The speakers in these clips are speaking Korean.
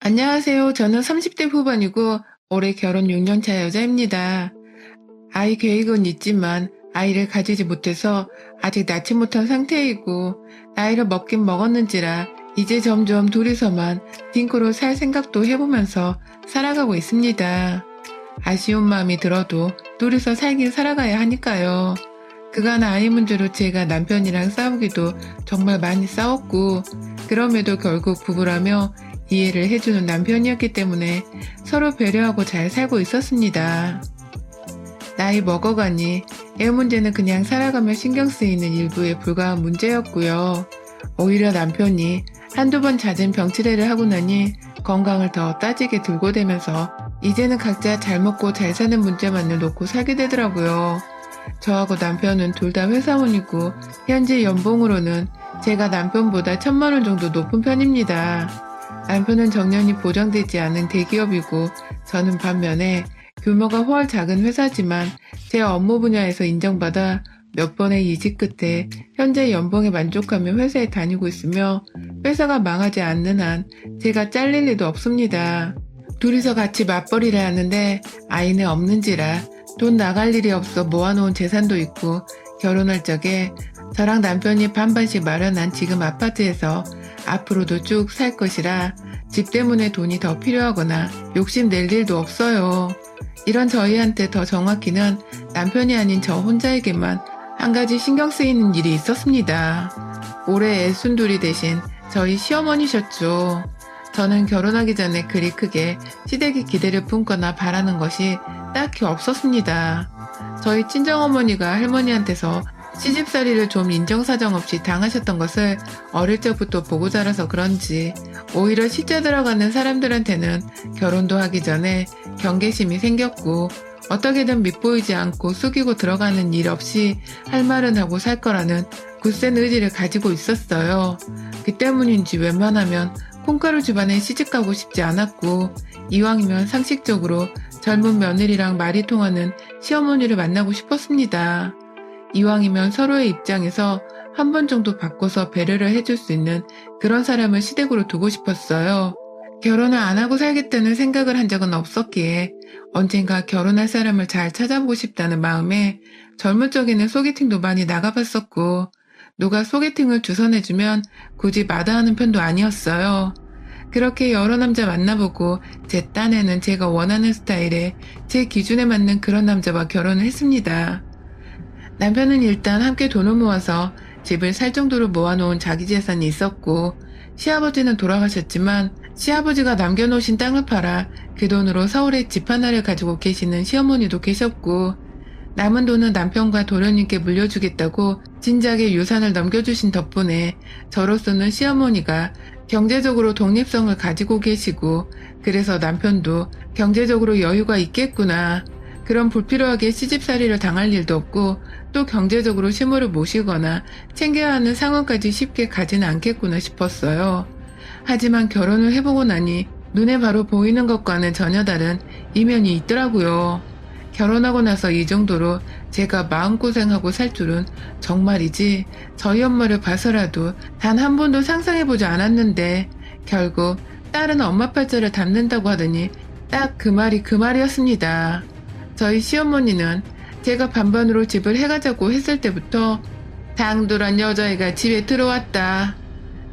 안녕하세요. 저는 30대 후반이고 올해 결혼 6년차 여자입니다. 아이 계획은 있지만 아이를 가지지 못해서 아직 낳지 못한 상태이고 나이를 먹긴 먹었는지라 이제 점점 둘이서만 딩크로 살 생각도 해보면서 살아가고 있습니다. 아쉬운 마음이 들어도 둘이서 살긴 살아가야 하니까요. 그간 아이 문제로 제가 남편이랑 싸우기도 정말 많이 싸웠고 그럼에도 결국 부부라며 이해를 해주는 남편이었기 때문에 서로 배려하고 잘 살고 있었습니다. 나이 먹어가니 애 문제는 그냥 살아가며 신경 쓰이는 일부에 불과한 문제였고요. 오히려 남편이 한두 번 잦은 병치레를 하고 나니 건강을 더 따지게 들고 대면서 이제는 각자 잘 먹고 잘 사는 문제만을 놓고 살게 되더라고요. 저하고 남편은 둘 다 회사원이고 현재 연봉으로는 제가 남편보다 1,000만 원 정도 높은 편입니다. 남편은 정년이 보장되지 않은 대기업이고 저는 반면에 규모가 훨 작은 회사지만 제 업무 분야에서 인정받아 몇 번의 이직 끝에 현재 연봉에 만족하며 회사에 다니고 있으며 회사가 망하지 않는 한 제가 잘릴 일도 없습니다. 둘이서 같이 맞벌이를 하는데 아이는 없는지라 돈 나갈 일이 없어 모아놓은 재산도 있고 결혼할 적에 저랑 남편이 반반씩 마련한 지금 아파트에서 앞으로도 쭉 살 것이라 집 때문에 돈이 더 필요하거나 욕심낼 일도 없어요. 이런 저희한테 더 정확히는 남편이 아닌 저 혼자에게만 한 가지 신경 쓰이는 일이 있었습니다. 올해 애순돌이 대신 저희 시어머니셨죠. 저는 결혼하기 전에 그리 크게 시댁의 기대를 품거나 바라는 것이 딱히 없었습니다. 저희 친정어머니가 할머니한테서 시집살이를 좀 인정사정 없이 당하셨던 것을 어릴 적부터 보고 자라서 그런지 오히려 시집 들어가는 사람들한테는 결혼도 하기 전에 경계심이 생겼고 어떻게든 밉보이지 않고 숙이고 들어가는 일 없이 할 말은 하고 살 거라는 굳센 의지를 가지고 있었어요. 그 때문인지 웬만하면 콩가루 집안에 시집가고 싶지 않았고 이왕이면 상식적으로 젊은 며느리랑 말이 통하는 시어머니를 만나고 싶었습니다. 이왕이면 서로의 입장에서 한 번 정도 바꿔서 배려를 해줄 수 있는 그런 사람을 시댁으로 두고 싶었어요. 결혼을 안 하고 살겠다는 생각을 한 적은 없었기에 언젠가 결혼할 사람을 잘 찾아보고 싶다는 마음에 젊은 적에는 소개팅도 많이 나가봤었고 누가 소개팅을 주선해주면 굳이 마다하는 편도 아니었어요. 그렇게 여러 남자 만나보고 제 딴에는 제가 원하는 스타일에 제 기준에 맞는 그런 남자와 결혼을 했습니다. 남편은 일단 함께 돈을 모아서 집을 살 정도로 모아놓은 자기 재산이 있었고 시아버지는 돌아가셨지만 시아버지가 남겨놓으신 땅을 팔아 그 돈으로 서울에 집 하나를 가지고 계시는 시어머니도 계셨고 남은 돈은 남편과 도련님께 물려주겠다고 진작에 유산을 넘겨주신 덕분에 저로서는 시어머니가 경제적으로 독립성을 가지고 계시고 그래서 남편도 경제적으로 여유가 있겠구나. 그럼 불필요하게 시집살이를 당할 일도 없고 또 경제적으로 시모를 모시거나 챙겨야 하는 상황까지 쉽게 가지는 않겠구나 싶었어요. 하지만 결혼을 해보고 나니 눈에 바로 보이는 것과는 전혀 다른 이면이 있더라고요. 결혼하고 나서 이 정도로 제가 마음고생하고 살 줄은 정말이지 저희 엄마를 봐서라도 단 한 번도 상상해보지 않았는데 결국 딸은 엄마 팔자를 닮는다고 하더니 딱 그 말이 그 말이었습니다. 저희 시어머니는 제가 반반으로 집을 해가자고 했을 때부터 당돌한 여자애가 집에 들어왔다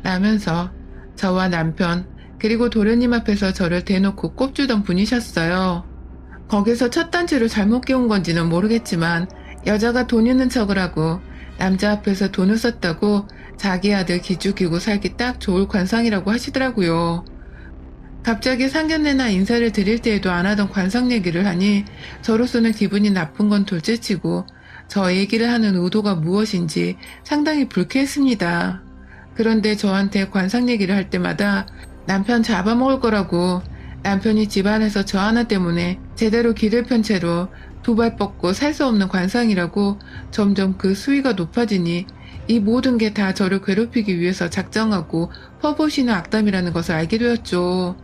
라면서 저와 남편 그리고 도련님 앞에서 저를 대놓고 꼽주던 분이셨어요. 거기서 첫 단추를 잘못 끼운 건지는 모르겠지만 여자가 돈 있는 척을 하고 남자 앞에서 돈을 썼다고 자기 아들 기죽이고 살기 딱 좋을 관상이라고 하시더라고요. 갑자기 상견례나 인사를 드릴 때에도 안 하던 관상 얘기를 하니 저로서는 기분이 나쁜 건 둘째치고 저 얘기를 하는 의도가 무엇인지 상당히 불쾌했습니다. 그런데 저한테 관상 얘기를 할 때마다 남편 잡아먹을 거라고 남편이 집안에서 저 하나 때문에 제대로 길을 편 채로 두 발 뻗고 살 수 없는 관상이라고 점점 그 수위가 높아지니 이 모든 게 다 저를 괴롭히기 위해서 작정하고 퍼부으시는 악담이라는 것을 알게 되었죠.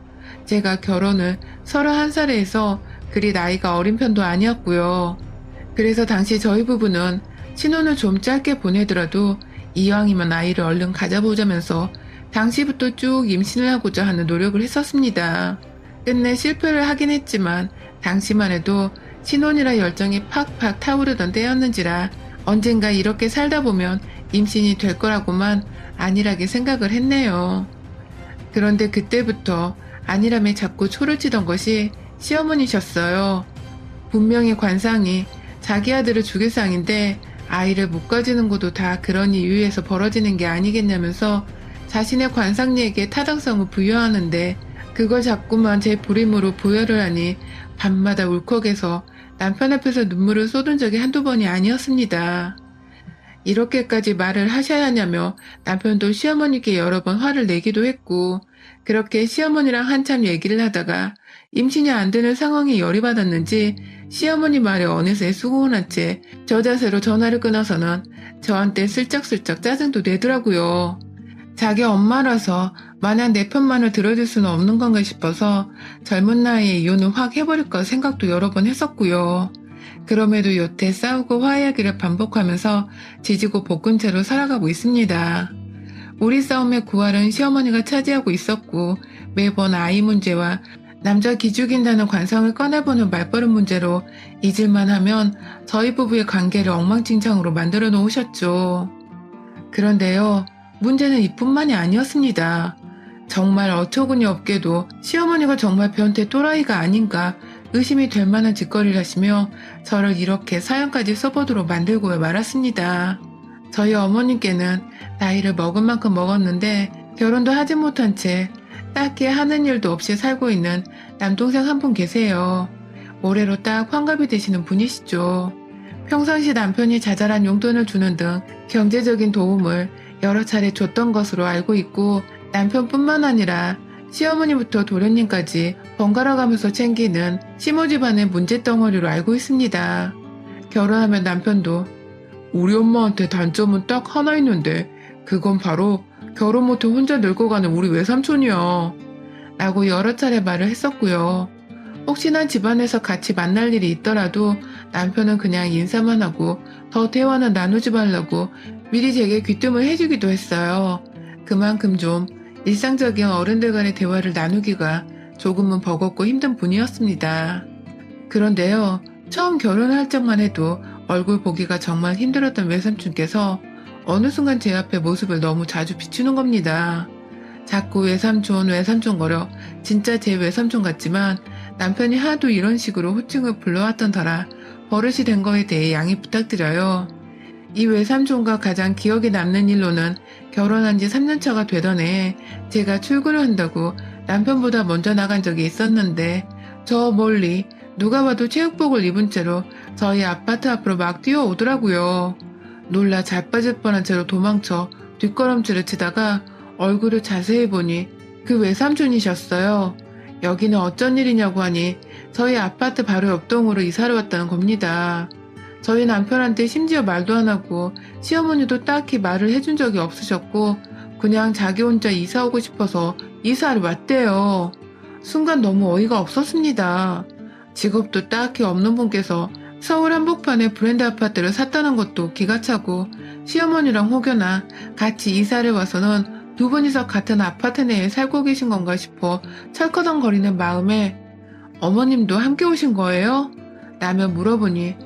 제가 결혼을 31살에 해서 그리 나이가 어린 편도 아니었고요. 그래서 당시 저희 부부는 신혼을 좀 짧게 보내더라도 이왕이면 아이를 얼른 가져보자면서 당시부터 쭉 임신을 하고자 하는 노력을 했었습니다. 끝내 실패를 하긴 했지만 당시만 해도 신혼이라 열정이 팍팍 타오르던 때였는지라 언젠가 이렇게 살다 보면 임신이 될 거라고만 안일하게 생각을 했네요. 그런데 그때부터 안일함에 자꾸 초를 치던 것이 시어머니셨어요. 분명히 관상이 자기 아들을 죽일 상인데 아이를 못 가지는 것도 다 그런 이유에서 벌어지는 게 아니겠냐면서 자신의 관상리에게 타당성을 부여하는데 그걸 자꾸만 제 불임으로 부여를 하니 밤마다 울컥해서 남편 앞에서 눈물을 쏟은 적이 한두 번이 아니었습니다. 이렇게까지 말을 하셔야 하냐며 남편도 시어머니께 여러 번 화를 내기도 했고 그렇게 시어머니랑 한참 얘기를 하다가 임신이 안 되는 상황에 열이 받았는지 시어머니 말에 어느새 수긍한 채 저자세로 전화를 끊어서는 저한테 슬쩍슬쩍 짜증도 내더라고요. 자기 엄마라서 마냥 내 편만을 들어줄 수는 없는 건가 싶어서 젊은 나이에 이혼을 확 해버릴까 생각도 여러 번 했었고요. 그럼에도 여태 싸우고 화해하기를 반복하면서 지지고 볶은 채로 살아가고 있습니다. 우리 싸움의 구할은 시어머니가 차지하고 있었고 매번 아이 문제와 남자 기죽인다는 관성을 꺼내보는 말버릇 문제로 잊을만 하면 저희 부부의 관계를 엉망진창으로 만들어 놓으셨죠. 그런데요, 문제는 이뿐만이 아니었습니다. 정말 어처구니 없게도 시어머니가 정말 변태 또라이가 아닌가 의심이 될 만한 짓거리를 하시며 저를 이렇게 사연까지 써보도록 만들고 말았습니다. 저희 어머님께는 나이를 먹은 만큼 먹었는데 결혼도 하지 못한 채 딱히 하는 일도 없이 살고 있는 남동생 한 분 계세요. 올해로 딱 환갑이 되시는 분이시죠. 평상시 남편이 자잘한 용돈을 주는 등 경제적인 도움을 여러 차례 줬던 것으로 알고 있고 남편뿐만 아니라 시어머니부터 도련님까지 번갈아가면서 챙기는 시모 집안의 문제덩어리로 알고 있습니다. 결혼하면 남편도 우리 엄마한테 단점은 딱 하나 있는데 그건 바로 결혼 못해 혼자 늙어가는 우리 외삼촌이야 라고 여러 차례 말을 했었고요. 혹시나 집안에서 같이 만날 일이 있더라도 남편은 그냥 인사만 하고 더 대화는 나누지 말라고 미리 제게 귀뜸을 해주기도 했어요. 그만큼 좀 일상적인 어른들 간의 대화를 나누기가 조금은 버겁고 힘든 분이었습니다. 그런데요, 처음 결혼할 적만 해도 얼굴 보기가 정말 힘들었던 외삼촌께서 어느 순간 제 앞에 모습을 너무 자주 비추는 겁니다. 자꾸 외삼촌 거려 진짜 제 외삼촌 같지만 남편이 하도 이런 식으로 호칭을 불러왔던 터라 버릇이 된 거에 대해 양해 부탁드려요. 이 외삼촌과 가장 기억에 남는 일로는 결혼한 지 3년차가 되던 해에 제가 출근을 한다고 남편보다 먼저 나간 적이 있었는데 저 멀리 누가 봐도 체육복을 입은 채로 저희 아파트 앞으로 막 뛰어오더라고요. 놀라 자빠질 뻔한 채로 도망쳐 뒷걸음질을 치다가 얼굴을 자세히 보니 그 외삼촌이셨어요. 여기는 어쩐 일이냐고 하니 저희 아파트 바로 옆 동으로 이사를 왔다는 겁니다. 저희 남편한테 심지어 말도 안 하고 시어머니도 딱히 말을 해준 적이 없으셨고 그냥 자기 혼자 이사 오고 싶어서 이사를 왔대요. 순간 너무 어이가 없었습니다. 직업도 딱히 없는 분께서 서울 한복판에 브랜드 아파트를 샀다는 것도 기가 차고 시어머니랑 혹여나 같이 이사를 와서는 두 분이서 같은 아파트 내에 살고 계신 건가 싶어 철커덕거리는 마음에 어머님도 함께 오신 거예요? 라며 물어보니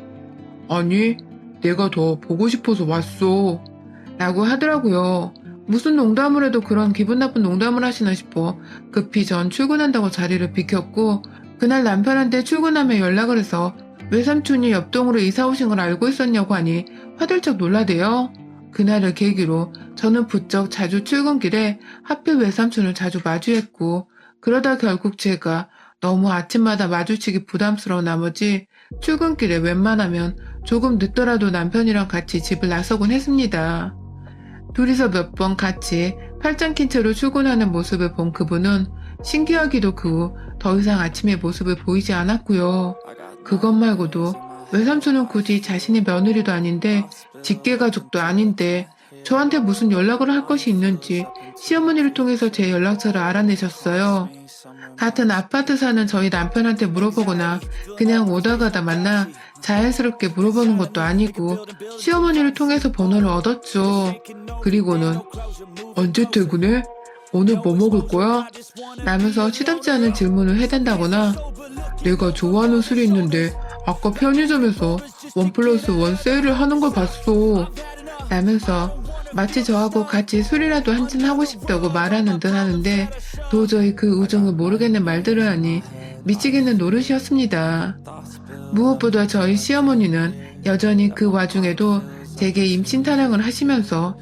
아니, 내가 더 보고 싶어서 왔어 라고 하더라고요. 무슨 농담을 해도 그런 기분 나쁜 농담을 하시나 싶어 급히 전 출근한다고 자리를 비켰고 그날 남편한테 출근하며 연락을 해서 외삼촌이 옆동으로 이사 오신 걸 알고 있었냐고 하니 화들짝 놀라대요. 그날을 계기로 저는 부쩍 자주 출근길에 하필 외삼촌을 자주 마주했고 그러다 결국 제가 너무 아침마다 마주치기 부담스러운 나머지 출근길에 웬만하면 조금 늦더라도 남편이랑 같이 집을 나서곤 했습니다. 둘이서 몇 번 같이 팔짱 낀 채로 출근하는 모습을 본 그분은 신기하기도 그 후 더 이상 아침의 모습을 보이지 않았고요. 그것 말고도 외삼촌은 굳이 자신의 며느리도 아닌데 직계가족도 아닌데 저한테 무슨 연락을 할 것이 있는지 시어머니를 통해서 제 연락처를 알아내셨어요. 같은 아파트 사는 저희 남편한테 물어보거나 그냥 오다 가다 만나 자연스럽게 물어보는 것도 아니고 시어머니를 통해서 번호를 얻었죠. 그리고는 언제 퇴근해? 오늘 뭐 먹을 거야? 라면서 시답지 않은 질문을 해댄다거나 내가 좋아하는 술이 있는데 아까 편의점에서 1+1 세일을 하는 걸 봤어. 라면서 마치 저하고 같이 술이라도 한잔 하고 싶다고 말하는 듯 하는데 도저히 그 우정을 모르겠는 말들을 하니 미치겠는 노릇이었습니다. 무엇보다 저희 시어머니는 여전히 그 와중에도 제게 임신타령을 하시면서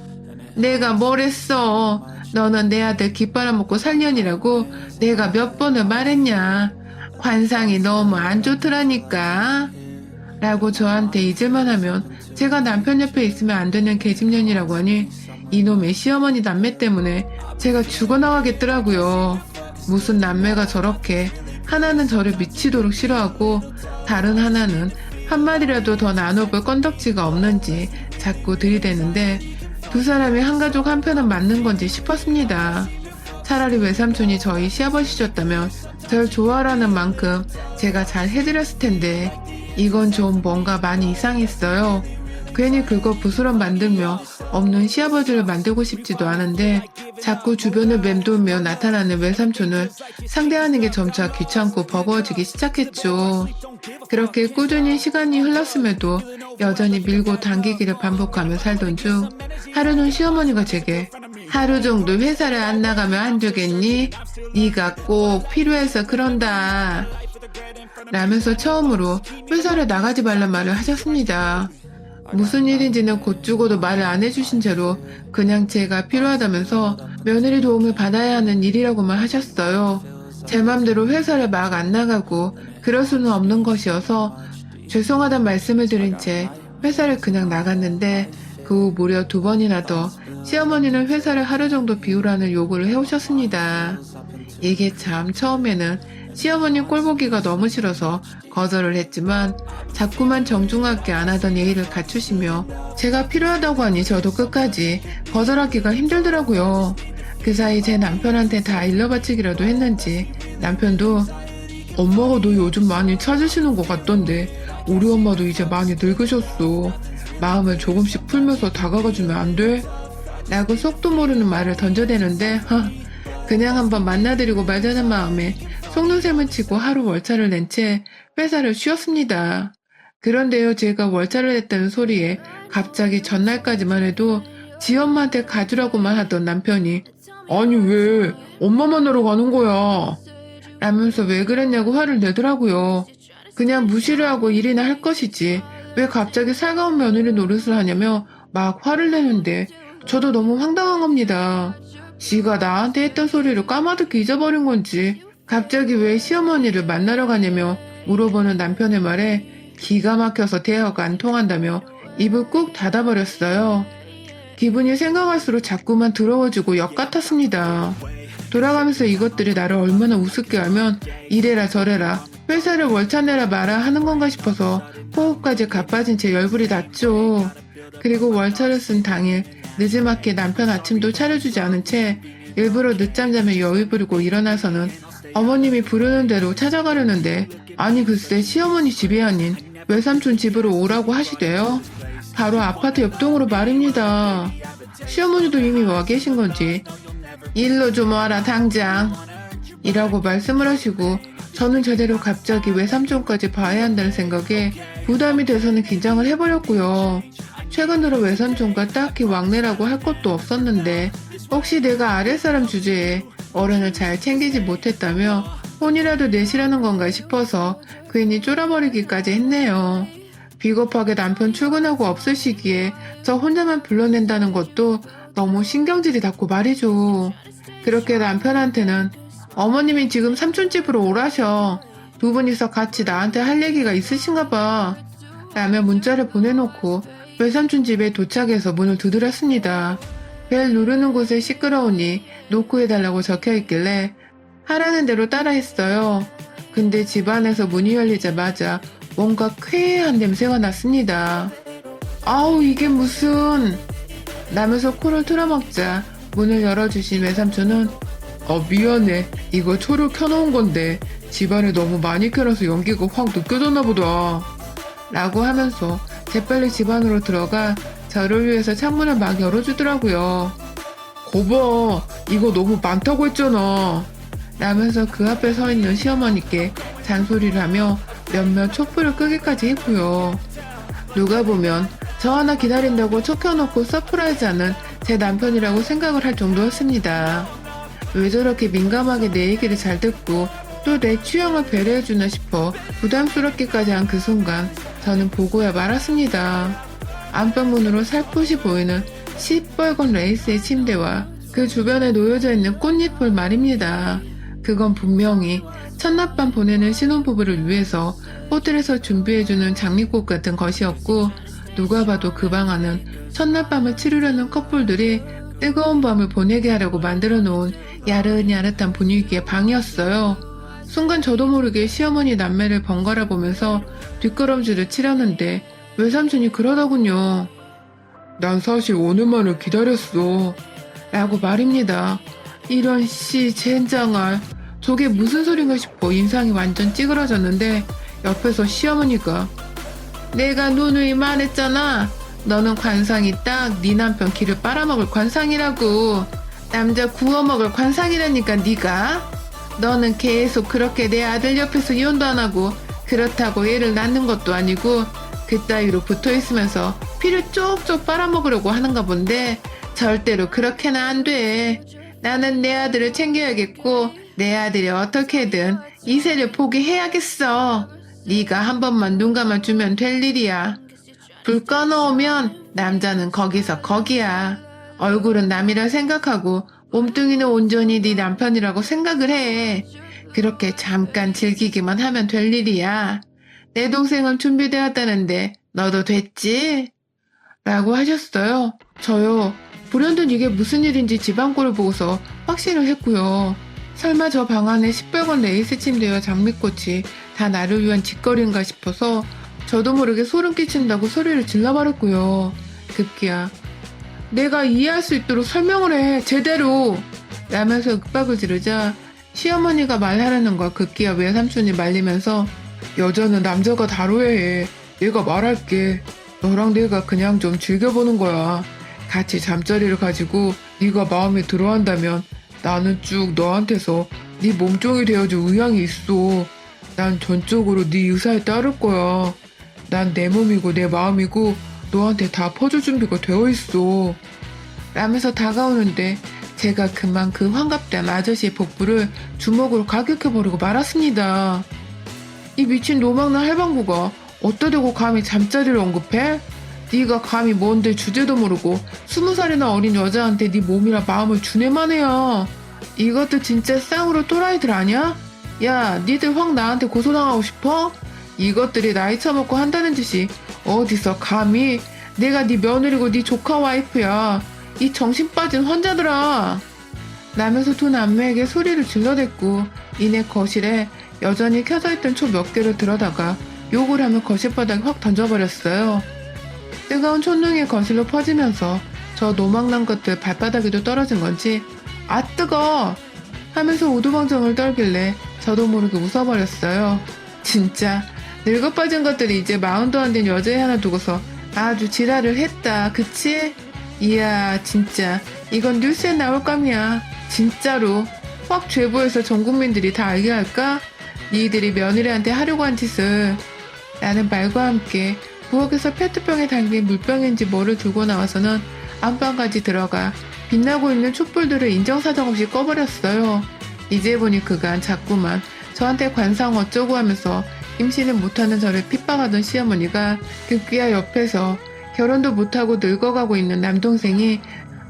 내가 뭘 했어? 너는 내 아들 기 빨아먹고 살년이라고 내가 몇 번을 말했냐? 관상이 너무 안 좋더라니까. 라고 저한테 잊을만 하면 제가 남편 옆에 있으면 안 되는 계집년이라고 하니 이놈의 시어머니 남매 때문에 제가 죽어나가겠더라고요. 무슨 남매가 저렇게 하나는 저를 미치도록 싫어하고 다른 하나는 한마디라도 더 나눠볼 건덕지가 없는지 자꾸 들이대는데 두 사람이 한 가족 한편은 맞는 건지 싶었습니다. 차라리 외삼촌이 저희 시아버지셨다면 절 좋아하라는 만큼 제가 잘 해드렸을 텐데 이건 좀 뭔가 많이 이상했어요. 괜히 긁어 부스럼 만들며 없는 시아버지를 만들고 싶지도 않은데 자꾸 주변을 맴돌며 나타나는 외삼촌을 상대하는 게 점차 귀찮고 버거워지기 시작했죠. 그렇게 꾸준히 시간이 흘렀음에도 여전히 밀고 당기기를 반복하며 살던 중 하루는 시어머니가 제게 하루 정도 회사를 안 나가면 안 되겠니? 네가 꼭 필요해서 그런다. 라면서 처음으로 회사를 나가지 말란 말을 하셨습니다. 무슨 일인지는 곧 죽어도 말을 안 해주신 채로 그냥 제가 필요하다면서 며느리 도움을 받아야 하는 일이라고만 하셨어요. 제 맘대로 회사를 막 안 나가고 그럴 수는 없는 것이어서 죄송하단 말씀을 드린 채 회사를 그냥 나갔는데 그 후 무려 2번이나 더 시어머니는 회사를 하루 정도 비우라는 요구를 해오셨습니다. 이게 참 처음에는 시어머니 꼴보기가 너무 싫어서 거절을 했지만 자꾸만 정중하게 안 하던 예의를 갖추시며 제가 필요하다고 하니 저도 끝까지 거절하기가 힘들더라고요. 그 사이 제 남편한테 다 일러바치기라도 했는지 남편도 엄마가 너 요즘 많이 찾으시는 것 같던데 우리 엄마도 이제 많이 늙으셨어. 마음을 조금씩 풀면서 다가가주면 안 돼? 라고 속도 모르는 말을 던져대는데 그냥 한번 만나드리고 말자는 마음에 속눈샘을 치고 하루 월차를 낸 채 회사를 쉬었습니다. 그런데요, 제가 월차를 냈다는 소리에 갑자기 전날까지만 해도 지 엄마한테 가주라고만 하던 남편이 아니 왜 엄마 만나러 가는 거야? 라면서 왜 그랬냐고 화를 내더라고요. 그냥 무시를 하고 일이나 할 것이지 왜 갑자기 살가운 며느리 노릇을 하냐며 막 화를 내는데 저도 너무 황당한 겁니다. 지가 나한테 했던 소리를 까마득히 잊어버린 건지 갑자기 왜 시어머니를 만나러 가냐며 물어보는 남편의 말에 기가 막혀서 대화가 안 통한다며 입을 꾹 닫아버렸어요. 기분이 생각할수록 자꾸만 더러워지고 역 같았습니다. 돌아가면서 이것들이 나를 얼마나 우습게 하면 이래라 저래라 회사를 월차 내라 마라 하는 건가 싶어서 호흡까지 가빠진 채 열불이 났죠. 그리고 월차를 쓴 당일 늦지막히 남편 아침도 차려주지 않은 채 일부러 늦잠 자며 여유 부리고 일어나서는 어머님이 부르는 대로 찾아가려는데 아니 글쎄 시어머니 집이 아닌 외삼촌 집으로 오라고 하시대요. 바로 아파트 옆동으로 말입니다. 시어머니도 이미 와 계신 건지 일로 좀 와라 당장 이라고 말씀을 하시고 저는 제대로 갑자기 외삼촌까지 봐야 한다는 생각에 부담이 돼서는 긴장을 해버렸고요. 최근 들어 외삼촌과 딱히 왕래라고 할 것도 없었는데 혹시 내가 아랫사람 주제에 어른을 잘 챙기지 못했다며 혼이라도 내시라는 건가 싶어서 괜히 쫄아버리기까지 했네요. 비겁하게 남편 출근하고 없을 시기에 저 혼자만 불러낸다는 것도 너무 신경질이 닿고 말이죠. 그렇게 남편한테는 어머님이 지금 삼촌집으로 오라셔. 두 분이서 같이 나한테 할 얘기가 있으신가 봐. 라며 문자를 보내놓고 외삼촌 집에 도착해서 문을 두드렸습니다. 벨 누르는 곳에 시끄러우니 노크해달라고 적혀있길래 하라는 대로 따라했어요. 근데 집안에서 문이 열리자마자 뭔가 쾌한 냄새가 났습니다. 아우 이게 무슨... 라면서 코를 틀어막자 문을 열어주신 외삼촌은 미안해. 이거 초를 켜놓은 건데 집안에 너무 많이 켜놔서 연기가 확 느껴졌나 보다. 라고 하면서 재빨리 집 안으로 들어가 저를 위해서 창문을 막 열어주더라고요. 거봐, 이거 너무 많다고 했잖아. 라면서 그 앞에 서 있는 시어머니께 잔소리를 하며 몇몇 촛불을 끄기까지 했고요. 누가 보면 저 하나 기다린다고 척혀놓고 서프라이즈하는 제 남편이라고 생각을 할 정도였습니다. 왜 저렇게 민감하게 내 얘기를 잘 듣고 또 내 취향을 배려해주나 싶어 부담스럽기까지 한 그 순간 저는 보고야 말았습니다. 안방문으로 살포시 보이는 시뻘건 레이스의 침대와 그 주변에 놓여져 있는 꽃잎을 말입니다. 그건 분명히 첫날밤 보내는 신혼부부를 위해서 호텔에서 준비해주는 장미꽃 같은 것이었고, 누가 봐도 그 방 안은 첫날밤을 치르려는 커플들이 뜨거운 밤을 보내게 하려고 만들어 놓은 야릇야릇한 분위기의 방이었어요. 순간 저도 모르게 시어머니 남매를 번갈아 보면서 뒷걸음질을 치려는데 외삼촌이 그러더군요. 난 사실 오늘만을 기다렸어. 라고 말입니다. 이런 젠장할. 저게 무슨 소린가 싶어 인상이 완전 찌그러졌는데 옆에서 시어머니가 내가 누누이 말했잖아. 너는 관상이 딱 네 남편 기를 빨아먹을 관상이라고. 남자 구워먹을 관상이라니까 네가. 너는 계속 그렇게 내 아들 옆에서 이혼도 안 하고 그렇다고 애를 낳는 것도 아니고 그따위로 붙어있으면서 피를 쪽쪽 빨아먹으려고 하는가 본데 절대로 그렇게는 안 돼. 나는 내 아들을 챙겨야겠고 내 아들이 어떻게든 이세를 포기해야겠어. 네가 한 번만 눈 감아주면 될 일이야. 불 꺼놓으면 남자는 거기서 거기야. 얼굴은 남이라 생각하고 몸뚱이는 온전히 네 남편이라고 생각을 해. 그렇게 잠깐 즐기기만 하면 될 일이야. 내 동생은 준비되었다는데 너도 됐지? 라고 하셨어요. 저요. 불현듯 이게 무슨 일인지 집안꼴을 보고서 확신을 했고요. 설마 저 방 안에 시뻘건 레이스 침대와 장미꽃이 다 나를 위한 짓거리인가 싶어서 저도 모르게 소름 끼친다고 소리를 질러버렸고요. 급기야 내가 이해할 수 있도록 설명을 해 제대로 라면서 윽박을 지르자 시어머니가 말하려는 걸 급기야 외삼촌이 말리면서 여자는 남자가 다뤄야 해. 내가 말할게. 너랑 내가 그냥 좀 즐겨보는 거야. 같이 잠자리를 가지고 네가 마음에 들어한다면 나는 쭉 너한테서 네 몸종이 되어줄 의향이 있어. 난 전적으로 네 의사에 따를 거야. 난 내 몸이고 내 마음이고 너한테 다 퍼줄 준비가 되어 있어. 라면서 다가오는데 제가 그만 그 환갑된 아저씨의 복부를 주먹으로 가격해버리고 말았습니다. 이 미친 노망난 할방구가 어따 대고 감히 잠자리를 언급해? 네가 감히 뭔데 주제도 모르고 20살이나 어린 여자한테 네 몸이랑 마음을 주네만 해야. 이것도 진짜 쌍으로 또라이들 아니야? 야, 니들 확 나한테 고소당하고 싶어? 이것들이 나이 처먹고 한다는 짓이 어디서 감히. 내가 네 며느리고 네 조카 와이프야. 이 정신 빠진 환자들아. 라면서 두 남매에게 소리를 질러댔고 이내 거실에 여전히 켜져있던 초 몇 개를 들어다가 욕을 하며 거실바닥에 확 던져버렸어요. 뜨거운 촛능이 거실로 퍼지면서 저 노망난 것들 발바닥에도 떨어진 건지 아 뜨거! 하면서 오두방정을 떨길래 저도 모르게 웃어버렸어요. 진짜 늙어 빠진 것들이 이제 마흔도 안 된 여자애 하나 두고서 아주 지랄을 했다. 그치? 이야 진짜 이건 뉴스에 나올 감이야. 진짜로 확 죄보해서 전 국민들이 다 알게 할까? 니들이 며느리한테 하려고 한 짓을. 라는 말과 함께 부엌에서 페트병에 담긴 물병인지 뭐를 들고 나와서는 안방까지 들어가 빛나고 있는 촛불들을 인정사정 없이 꺼버렸어요. 이제 보니 그간 자꾸만 저한테 관상 어쩌고 하면서 임신을 못하는 저를 핍박하던 시어머니가 급기야 옆에서 결혼도 못하고 늙어가고 있는 남동생이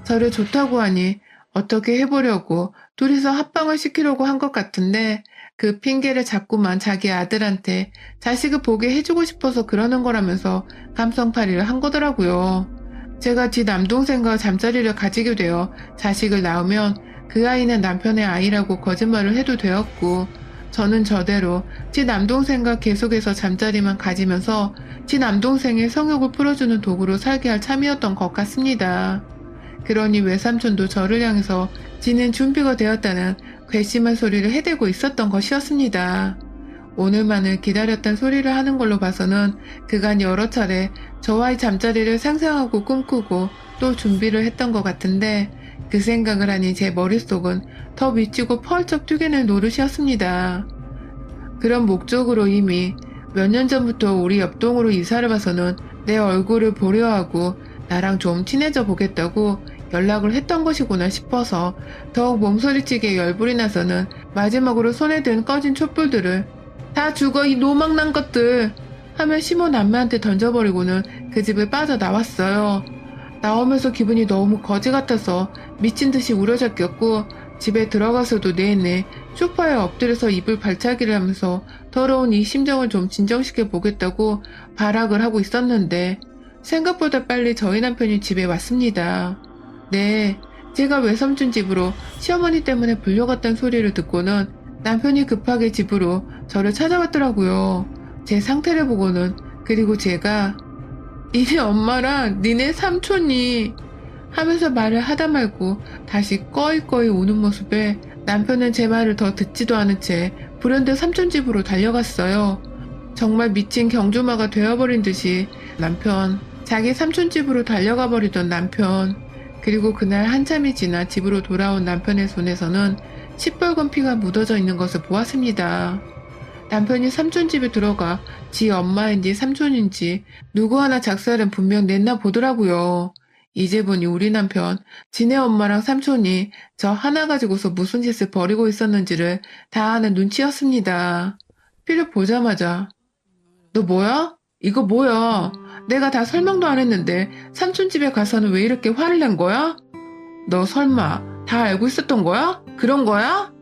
저를 좋다고 하니 어떻게 해보려고 둘이서 합방을 시키려고 한 것 같은데 그 핑계를 자꾸만 자기 아들한테 자식을 보게 해주고 싶어서 그러는 거라면서 감성팔이를 한 거더라고요. 제가 지 남동생과 잠자리를 가지게 되어 자식을 낳으면 그 아이는 남편의 아이라고 거짓말을 해도 되었고 저는 저대로 지 남동생과 계속해서 잠자리만 가지면서 지 남동생의 성욕을 풀어주는 도구로 살게 할 참이었던 것 같습니다. 그러니 외삼촌도 저를 향해서 지는 준비가 되었다는 괘씸한 소리를 해대고 있었던 것이었습니다. 오늘만을 기다렸던 소리를 하는 걸로 봐서는 그간 여러 차례 저와의 잠자리를 상상하고 꿈꾸고 또 준비를 했던 것 같은데 그 생각을 하니 제 머릿속은 더 미치고 펄쩍 뛰게는 노릇이었습니다. 그런 목적으로 이미 몇 년 전부터 우리 옆동으로 이사를 와서는 내 얼굴을 보려 하고 나랑 좀 친해져 보겠다고 연락을 했던 것이구나 싶어서 더욱 몸서리치게 열불이 나서는 마지막으로 손에 든 꺼진 촛불들을 다 죽어 이 노망난 것들 하며 시모 남매한테 던져버리고는 그 집을 빠져나왔어요. 나오면서 기분이 너무 거지 같아서 미친 듯이 우려잡혔고 집에 들어가서도 내내 소파에 엎드려서 이불 발차기를 하면서 더러운 이 심정을 좀 진정시켜 보겠다고 발악을 하고 있었는데 생각보다 빨리 저희 남편이 집에 왔습니다. 네, 제가 외삼촌 집으로 시어머니 때문에 불려갔다는 소리를 듣고는 남편이 급하게 집으로 저를 찾아왔더라고요. 제 상태를 보고는 그리고 제가 니네 엄마랑 니네 삼촌이 하면서 말을 하다 말고 다시 꺼이꺼이 우는 모습에 남편은 제 말을 더 듣지도 않은 채 불현듯 삼촌 집으로 달려갔어요. 정말 미친 경주마가 되어버린 듯이 남편, 자기 삼촌 집으로 달려가 버리던 남편, 그리고 그날 한참이 지나 집으로 돌아온 남편의 손에서는 시뻘건 피가 묻어져 있는 것을 보았습니다. 남편이 삼촌 집에 들어가 지 엄마인지 삼촌인지 누구 하나 작살은 분명 냈나 보더라고요. 이제 보니 우리 남편, 지네 엄마랑 삼촌이 저 하나 가지고서 무슨 짓을 벌이고 있었는지를 다 아는 눈치였습니다. 피를 보자마자 너 뭐야? 이거 뭐야? 내가 다 설명도 안 했는데 삼촌 집에 가서는 왜 이렇게 화를 낸 거야? 너 설마 다 알고 있었던 거야? 그런 거야?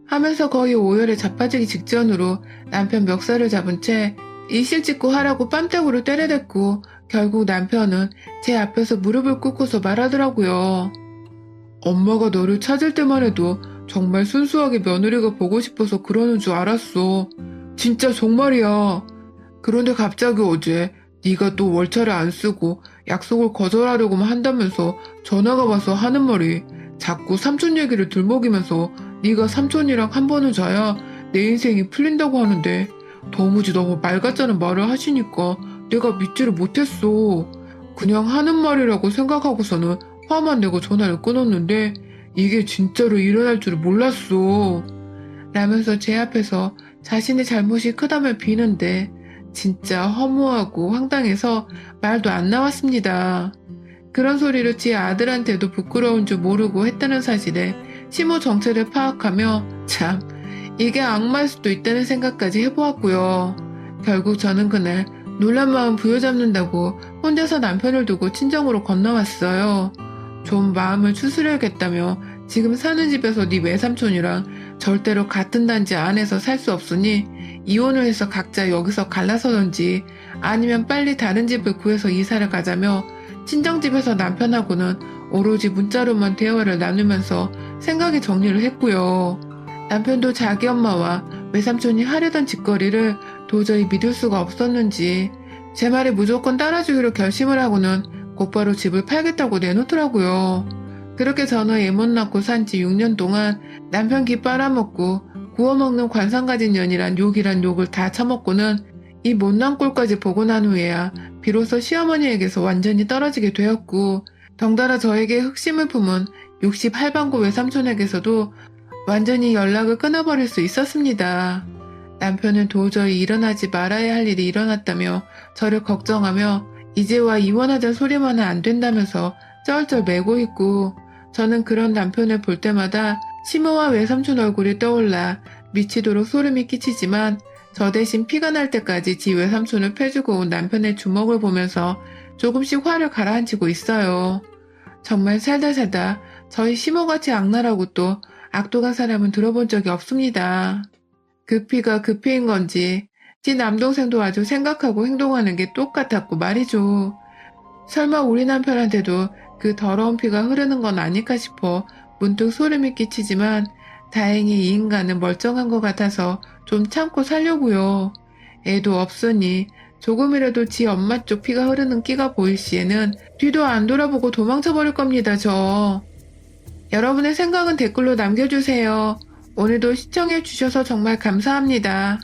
하면서 거의 오열에 자빠지기 직전으로 남편 멱살을 잡은 채 이실 짓고 하라고 뺨때구를 때려댔고 결국 남편은 제 앞에서 무릎을 꿇고서 말하더라고요. 엄마가 너를 찾을 때만 해도 정말 순수하게 며느리가 보고 싶어서 그러는 줄 알았어. 진짜 정말이야. 그런데 갑자기 어제 네가 또 월차를 안 쓰고 약속을 거절하려고만 한다면서 전화가 와서 하는 말이 자꾸 삼촌 얘기를 들먹이면서 네가 삼촌이랑 한 번은 자야 내 인생이 풀린다고 하는데 도무지 너무 말 같자는 말을 하시니까 내가 믿지를 못했어. 그냥 하는 말이라고 생각하고서는 화만 내고 전화를 끊었는데 이게 진짜로 일어날 줄을 몰랐어. 라면서 제 앞에서 자신의 잘못이 크다며 비는데 진짜 허무하고 황당해서 말도 안 나왔습니다. 그런 소리를 제 아들한테도 부끄러운 줄 모르고 했다는 사실에 시모 정체를 파악하며 참 이게 악마일 수도 있다는 생각까지 해보았고요. 결국 저는 그날 놀란 마음 부여잡는다고 혼자서 남편을 두고 친정으로 건너왔어요. 좀 마음을 추스려야겠다며 지금 사는 집에서 네 외삼촌이랑 절대로 같은 단지 안에서 살 수 없으니 이혼을 해서 각자 여기서 갈라서든지 아니면 빨리 다른 집을 구해서 이사를 가자며 친정집에서 남편하고는 오로지 문자로만 대화를 나누면서 생각의 정리를 했고요. 남편도 자기 엄마와 외삼촌이 하려던 짓거리를 도저히 믿을 수가 없었는지 제 말에 무조건 따라주기로 결심을 하고는 곧바로 집을 팔겠다고 내놓더라고요. 그렇게 저는 애 못 낳고 산 지 6년 동안 남편 기 빨아먹고 구워먹는 관상 가진 년이란 욕이란 욕을 다 처먹고는 이 못난 꼴까지 보고 난 후에야 비로소 시어머니에게서 완전히 떨어지게 되었고 덩달아 저에게 흑심을 품은 60 할방구 외삼촌에게서도 완전히 연락을 끊어버릴 수 있었습니다. 남편은 도저히 일어나지 말아야 할 일이 일어났다며 저를 걱정하며 이제와 이혼하자 소리만은 안 된다면서 쩔쩔 매고 있고 저는 그런 남편을 볼 때마다 시모와 외삼촌 얼굴이 떠올라 미치도록 소름이 끼치지만 저 대신 피가 날 때까지 지 외삼촌을 패주고 온 남편의 주먹을 보면서 조금씩 화를 가라앉히고 있어요. 정말 살다 저희 시모같이 악랄하고 또 악독한 사람은 들어본 적이 없습니다. 그 피가 그 피인 건지 지 남동생도 아주 생각하고 행동하는 게 똑같았고 말이죠. 설마 우리 남편한테도 그 더러운 피가 흐르는 건 아닐까 싶어 문득 소름이 끼치지만 다행히 이 인간은 멀쩡한 것 같아서 좀 참고 살려고요. 애도 없으니 조금이라도 지 엄마 쪽 피가 흐르는 끼가 보일 시에는 뒤도 안 돌아보고 도망쳐버릴 겁니다, 저. 여러분의 생각은 댓글로 남겨주세요. 오늘도 시청해주셔서 정말 감사합니다.